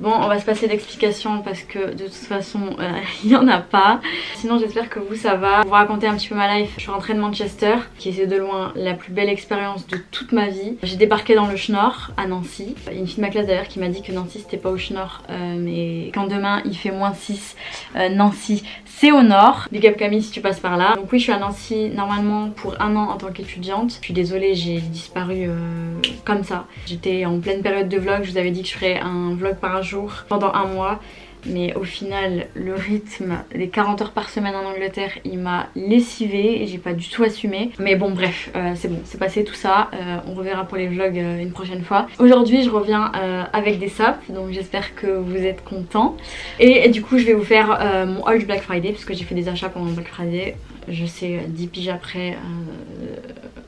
Bon, on va se passer d'explications parce que de toute façon il n'y en a pas. Sinon j'espère que vous ça va. Pour vous raconter un petit peu ma life, je suis rentrée de Manchester qui est de loin la plus belle expérience de toute ma vie. J'ai débarqué dans le Schnorr à Nancy. Il y a une fille de ma classe d'ailleurs qui m'a dit que Nancy c'était pas au Schnorr, mais quand demain il fait -6, Nancy c'est au nord. Big up Camille si tu passes par là. Donc oui, je suis à Nancy normalement pour 1 an en tant qu'étudiante. Je suis désolée, j'ai disparu comme ça. J'étais en pleine période de vlog, je vous avais dit que je ferais un vlog par jour pendant 1 mois. Mais au final, le rythme des 40 heures par semaine en Angleterre, il m'a lessivée et j'ai pas du tout assumé. Mais bon, bref, c'est bon, c'est passé tout ça. On reverra pour les vlogs une prochaine fois. Aujourd'hui, je reviens avec des sapes, donc j'espère que vous êtes contents. Et du coup, je vais vous faire mon haul du Black Friday, parce que j'ai fait des achats pendant le Black Friday. Je sais, 10 piges après,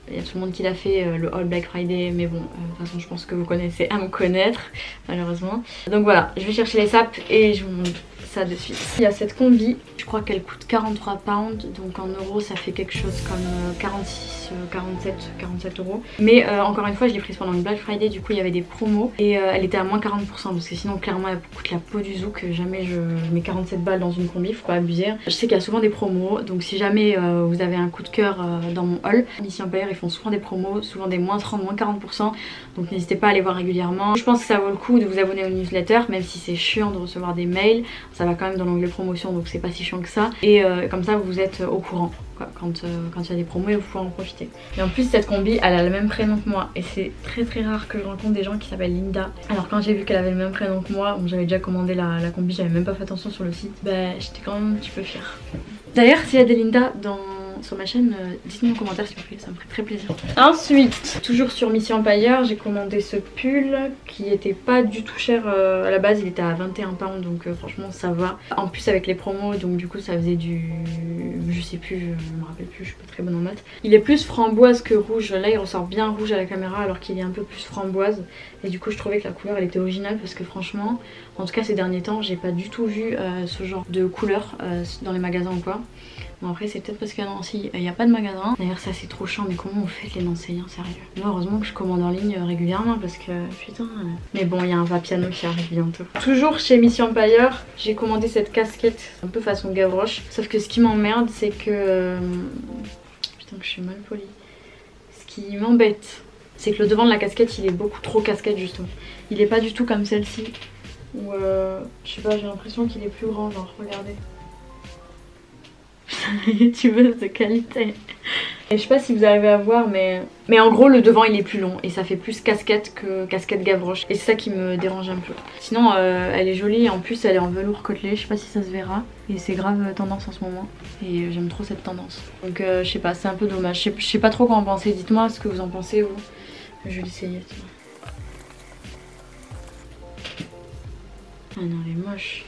il y a tout le monde qui l'a fait, le haul Black Friday, mais bon, de toute façon je pense que vous connaissez à me connaître, malheureusement. Donc voilà, je vais chercher les sapes et je vous montre ça de suite. Il y a cette combi, je crois qu'elle coûte 43 pounds, donc en euros ça fait quelque chose comme 47 euros. Mais encore une fois, je l'ai prise pendant le Black Friday, du coup il y avait des promos et elle était à moins 40%, parce que sinon clairement elle coûte la peau du zouk. Jamais je mets 47 balles dans une combi, faut pas abuser. Je sais qu'il y a souvent des promos, donc si jamais vous avez un coup de cœur dans mon haul, Mission Empire ils font souvent des promos, souvent des moins 30, moins 40%, donc n'hésitez pas à les voir régulièrement. Je pense que ça vaut le coup de vous abonner aux newsletters, même si c'est chiant de recevoir des mails, ça va quand même dans l'onglet promotion, donc c'est pas si chiant que ça. Et comme ça vous êtes au courant quoi, quand il y a des promos et vous pouvez en profiter. Et en plus cette combi elle a le même prénom que moi, et c'est très rare que je rencontre des gens qui s'appellent Linda. Alors quand j'ai vu qu'elle avait le même prénom que moi, bon, j'avais déjà commandé la combi, j'avais même pas fait attention sur le site, bah j'étais quand même un petit peu fière. D'ailleurs s'il y a des Linda sur ma chaîne, dites-moi en commentaire s'il vous plaît, ça me ferait très plaisir. Ensuite, toujours sur Mission Empire, j'ai commandé ce pull qui était pas du tout cher à la base, il était à 21 pounds, donc franchement ça va. En plus avec les promos, donc du coup ça faisait du... je sais plus, je me rappelle plus, je suis pas très bonne en maths. Il est plus framboise que rouge, là il ressort bien rouge à la caméra alors qu'il est un peu plus framboise. Et du coup je trouvais que la couleur elle était originale, parce que franchement, en tout cas ces derniers temps, j'ai pas du tout vu ce genre de couleur dans les magasins ou quoi. Bon après c'est peut-être parce qu'à Nancy il n'y a pas de magasin. D'ailleurs ça c'est trop chiant, mais comment vous faites les Nancéiens, sérieux? Moi heureusement que je commande en ligne régulièrement, parce que putain... Mais bon, il y a un Vapiano qui arrive bientôt. Toujours chez Mission Empire, j'ai commandé cette casquette un peu façon Gavroche. Sauf que ce qui m'emmerde c'est que... Putain que je suis mal polie. Ce qui m'embête c'est que le devant de la casquette il est beaucoup trop casquette justement. Il est pas du tout comme celle-ci. Ou je sais pas, j'ai l'impression qu'il est plus grand, genre regardez. Youtubeuse de qualité. Et je sais pas si vous arrivez à voir, mais en gros le devant il est plus long et ça fait plus casquette que casquette Gavroche, et c'est ça qui me dérange un peu. Sinon elle est jolie, en plus elle est en velours côtelé, je sais pas si ça se verra, et c'est grave tendance en ce moment et j'aime trop cette tendance. Donc je sais pas, c'est un peu dommage, je sais pas trop quoi en penser, dites-moi ce que vous en pensez vous. Je vais l'essayer. Ah non, elle est moche.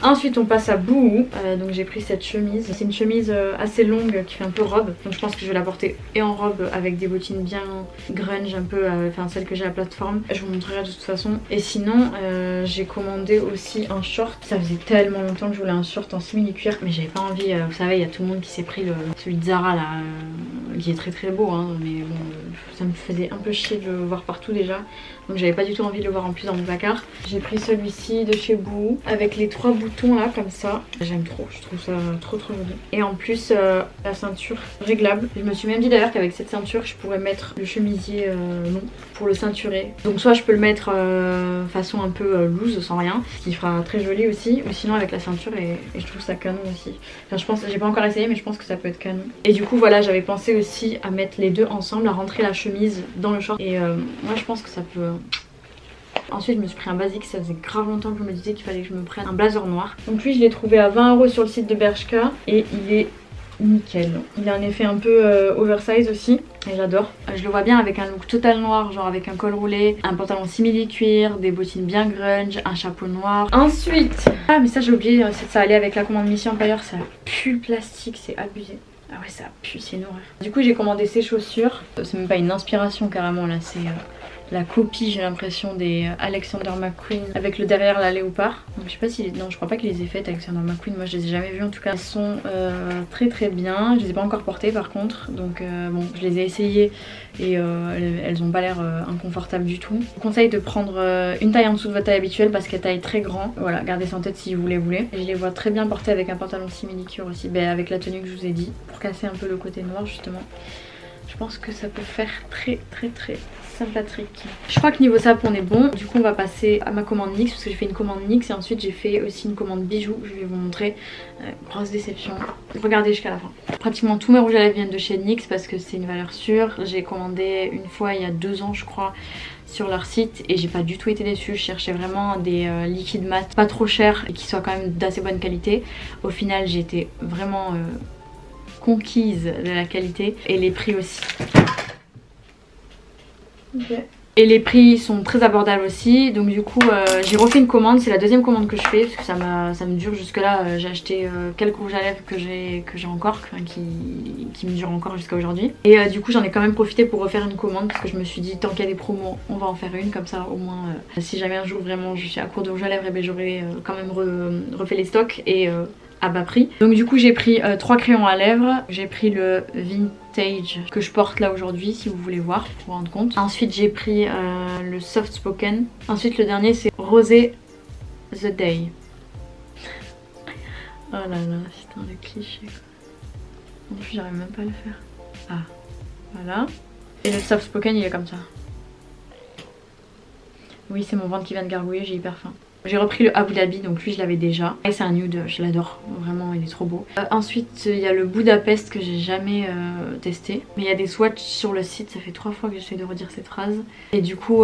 Ensuite on passe à Bouhou, donc j'ai pris cette chemise. C'est une chemise assez longue qui fait un peu robe, donc je pense que je vais la porter et en robe avec des bottines bien grunge un peu, enfin celle que j'ai à la plateforme. Je vous montrerai de toute façon. Et sinon j'ai commandé aussi un short. Ça faisait tellement longtemps que je voulais un short en simili-cuir, mais j'avais pas envie, vous savez il y a tout le monde qui s'est pris celui de Zara là, qui est très beau hein, mais bon ça me faisait un peu chier de le voir partout déjà. Donc j'avais pas du tout envie de le voir en plus dans mon placard. J'ai pris celui-ci de chez Bouhou avec les 3 boutons là comme ça. J'aime trop, je trouve ça trop joli. Et en plus la ceinture réglable. Je me suis même dit d'ailleurs qu'avec cette ceinture je pourrais mettre le chemisier long pour le ceinturer. Donc soit je peux le mettre façon un peu loose sans rien, ce qui fera très joli aussi, ou sinon avec la ceinture, et je trouve ça canon aussi. Enfin je pense, j'ai pas encore essayé mais je pense que ça peut être canon. Et du coup voilà, j'avais pensé aussi à mettre les deux ensemble, à rentrer la chemise dans le short, et moi je pense que ça peut... Ensuite je me suis pris un basique, ça faisait grave longtemps que je me disais qu'il fallait que je me prenne un blazer noir. Donc lui je l'ai trouvé à 20 € sur le site de Bershka et il est nickel. Il a un effet un peu oversize aussi et j'adore. Je le vois bien avec un look total noir, genre avec un col roulé, un pantalon simili cuir, des bottines bien grunge, un chapeau noir. Ensuite, ah mais ça j'ai oublié, ça allait avec la commande Mission Empire, ça pue le plastique, c'est abusé. Ah ouais ça pue, c'est une horreur. Du coup j'ai commandé ces chaussures, c'est même pas une inspiration carrément là, la copie, j'ai l'impression, des Alexander McQueen avec le derrière la léopard. Donc je sais pas si... Non, je crois pas qu'il les ait faites Alexander McQueen, moi je les ai jamais vues en tout cas. Elles sont très très bien, je les ai pas encore portées par contre. Donc bon, je les ai essayées et elles ont pas l'air inconfortables du tout. Je vous conseille de prendre une taille en dessous de votre taille habituelle parce qu'elle taille très grand. Voilà, gardez ça en tête si vous les voulez. Et je les vois très bien portées avec un pantalon simili-cure aussi, avec la tenue que je vous ai dit, pour casser un peu le côté noir justement. Je pense que ça peut faire très très très sympathique. Je crois que niveau sap on est bon. Du coup on va passer à ma commande NYX parce que j'ai fait une commande NYX et ensuite j'ai fait aussi une commande bijoux. Je vais vous montrer. Grosse déception. Regardez jusqu'à la fin. Pratiquement tous mes rouges à lèvres viennent de chez NYX parce que c'est une valeur sûre. J'ai commandé une fois il y a 2 ans je crois sur leur site et j'ai pas du tout été déçue. Je cherchais vraiment des liquides mat pas trop chers et qui soient quand même d'assez bonne qualité. Au final j'ai été vraiment conquise de la qualité et les prix aussi. Okay. Et les prix sont très abordables aussi, donc du coup j'ai refait une commande, c'est la deuxième commande que je fais parce que ça me dure jusque là. J'ai acheté quelques rouges à lèvres que j'ai encore, qui me durent encore jusqu'à aujourd'hui. Et du coup j'en ai quand même profité pour refaire une commande parce que je me suis dit tant qu'il y a des promos on va en faire une, comme ça au moins si jamais un jour vraiment je suis à court de rouge à lèvres, et j'aurai quand même refait les stocks et à bas prix. Donc du coup j'ai pris 3 crayons à lèvres, j'ai pris le Vintage que je porte là aujourd'hui si vous voulez voir pour vous rendre compte. Ensuite j'ai pris le Soft Spoken. Ensuite le dernier c'est Rosé The Day. Oh là là, putain le cliché quoi. En plus j'arrive même pas à le faire. Ah voilà. Et le Soft Spoken il est comme ça. Oui c'est mon ventre qui vient de gargouiller, j'ai hyper faim. J'ai repris le Abu Dhabi, donc lui je l'avais déjà. Et c'est un nude, je l'adore, vraiment il est trop beau. Ensuite il y a le Budapest que j'ai jamais testé. Mais il y a des swatchs sur le site, ça fait 3 fois que j'essaie de redire cette phrase. Et du coup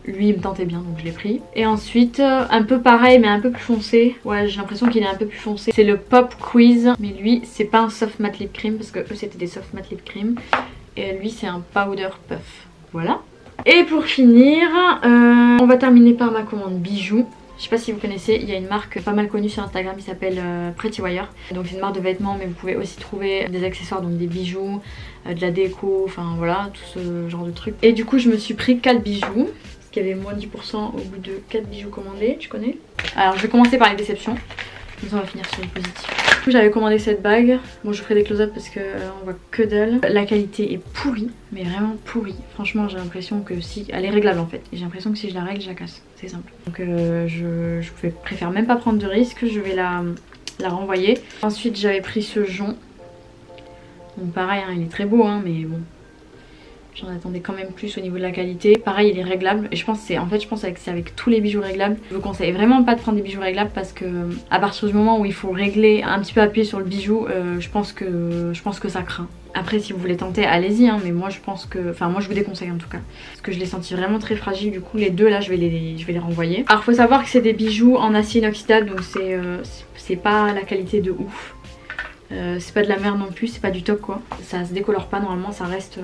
lui il me tentait bien donc je l'ai pris. Et ensuite un peu pareil mais un peu plus foncé. Ouais j'ai l'impression qu'il est un peu plus foncé. C'est le Pop Quiz. Mais lui c'est pas un soft matte lip cream parce que eux c'était des soft matte lip cream. Et lui c'est un powder puff. Voilà. Et pour finir, on va terminer par ma commande bijoux. Je sais pas si vous connaissez, il y a une marque pas mal connue sur Instagram qui s'appelle Pretty Wire. Donc c'est une marque de vêtements mais vous pouvez aussi trouver des accessoires, donc des bijoux, de la déco, enfin voilà, tout ce genre de trucs. Et du coup je me suis pris 4 bijoux, parce qu'il y avait moins de 10% au bout de 4 bijoux commandés, tu connais? Alors je vais commencer par les déceptions, comme ça on va finir sur les positifs. J'avais commandé cette bague, bon je ferai des close-up parce que on voit que dalle. La qualité est pourrie, mais vraiment pourrie. Franchement j'ai l'impression que si... Elle est réglable en fait, et j'ai l'impression que si je la règle je la casse, c'est simple. Donc je préfère même pas prendre de risque, je vais la renvoyer. Ensuite j'avais pris ce jonc. Donc pareil hein, il est très beau hein, mais bon. J'en attendais quand même plus au niveau de la qualité. Pareil il est réglable et je pense que c'est avec tous les bijoux réglables. Je vous conseille vraiment pas de prendre des bijoux réglables parce que à partir du moment où il faut régler, un petit peu appuyer sur le bijou, je pense que ça craint. Après si vous voulez tenter allez-y hein, mais moi je pense que... Enfin moi je vous déconseille en tout cas. Parce que je l'ai senti vraiment très fragile, du coup les deux là je vais les renvoyer. Alors faut savoir que c'est des bijoux en acier inoxydable donc c'est pas la qualité de ouf. C'est pas de la merde non plus, c'est pas du top quoi. Ça se décolore pas, normalement ça reste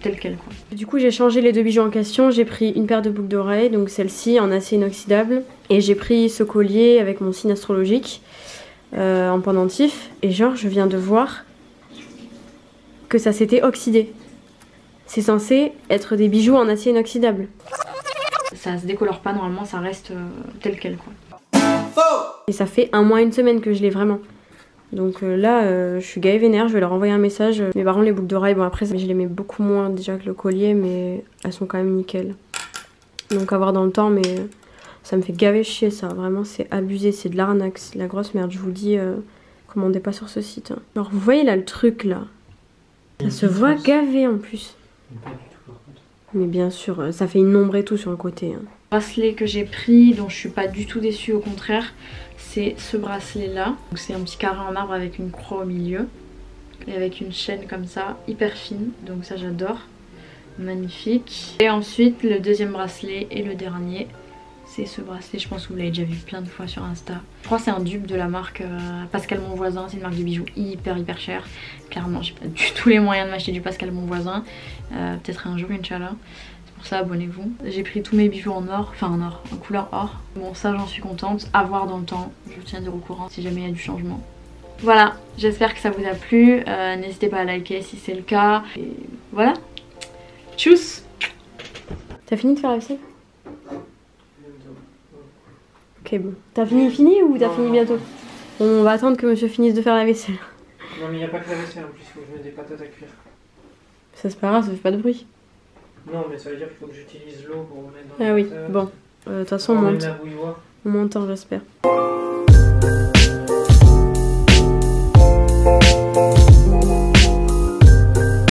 tel quel quoi. Du coup j'ai changé les deux bijoux en question. J'ai pris une paire de boucles d'oreilles, donc celle-ci en acier inoxydable. Et j'ai pris ce collier avec mon signe astrologique en pendentif. Et genre je viens de voir que ça s'était oxydé. C'est censé être des bijoux en acier inoxydable. Ça se décolore pas, normalement ça reste tel quel quoi. Et ça fait 1 mois 1 semaine que je l'ai vraiment. Donc là je suis gaée vénère, je vais leur envoyer un message. Mais par contre les boucles d'oreilles, bon après je les mets beaucoup moins déjà que le collier, mais elles sont quand même nickel. Donc à voir dans le temps, mais ça me fait gaver chier ça, vraiment c'est abusé, c'est de l'arnaque, c'est de la grosse merde, je vous dis, commandez pas sur ce site. Hein. Alors vous voyez là le truc là, ça se voit gavé en plus. Mais bien sûr, ça fait une ombre et tout sur le côté. Hein. Le bracelet que j'ai pris, dont je suis pas du tout déçue, au contraire, c'est ce bracelet là. C'est un petit carré en marbre avec une croix au milieu. Et avec une chaîne comme ça, hyper fine. Donc ça j'adore. Magnifique. Et ensuite le deuxième bracelet et le dernier, c'est ce bracelet. Je pense que vous l'avez déjà vu plein de fois sur Insta. Je crois que c'est un dupe de la marque Pascal Monvoisin. C'est une marque de bijoux hyper cher. Clairement j'ai pas du tout les moyens de m'acheter du Pascal Monvoisin. Peut-être un jour Inch'Allah. Pour ça abonnez-vous. J'ai pris tous mes bijoux en or, enfin en or, en couleur or. Bon ça j'en suis contente, à voir dans le temps, je vous tiendrai au courant si jamais il y a du changement. Voilà, j'espère que ça vous a plu, n'hésitez pas à liker si c'est le cas. Et voilà, tchuss! T'as fini de faire la vaisselle? Ok, bon. T'as fini ou t'as fini bientôt? Bon, on va attendre que monsieur finisse de faire la vaisselle. Non, mais il n'y a pas que la vaisselle en plus, il faut que je mette des patates à cuire. Ça c'est pas grave, ça fait pas de bruit. Non, mais ça veut dire qu'il faut que j'utilise l'eau pour mettre dans Ah les oui, patates. bon. De toute façon, on monte. La bouilloire. On monte, j'espère.